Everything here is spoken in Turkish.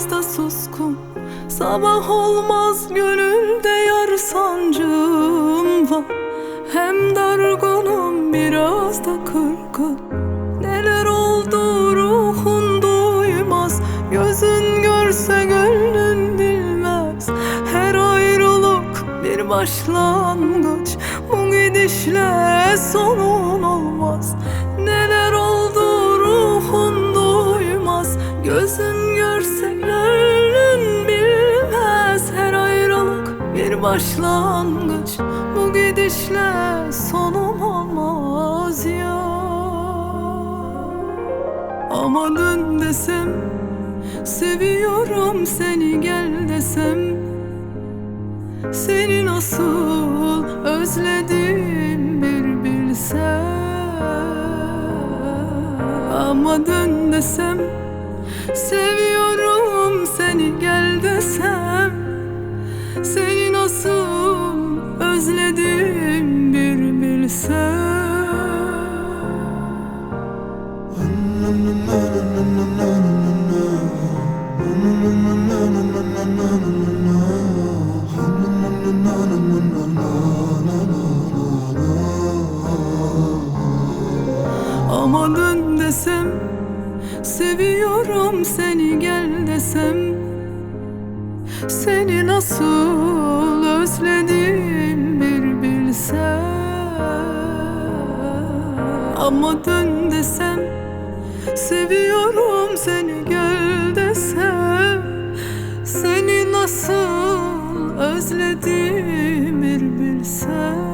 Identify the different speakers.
Speaker 1: biraz da suskun. Sabah olmaz gönülde yar sancım var. Hem dargınım biraz da kırgın. Neler oldu ruhun duymaz. Gözün görse gönlün bilmez. Her ayrılık bir başlangıç. Bu gidişle sonun olmaz. Neler oldu ruhun duymaz. Gözün görse gönlün bilmez. Her ayrılık bir başlangıç. Bu gidişle sonum olmaz ya. Ama dön desem, seviyorum seni gel desem, seni nasıl özledim bir bilsen. Ama dön desem, seviyorum seni gel desem, seni nasıl özledim bir bilsen. Ama dön desem, seviyorum seni gel desem, seni nasıl özledim bir bilsen. Ama dön desem, seviyorum seni gel desem, seni nasıl özledim bir bilsen.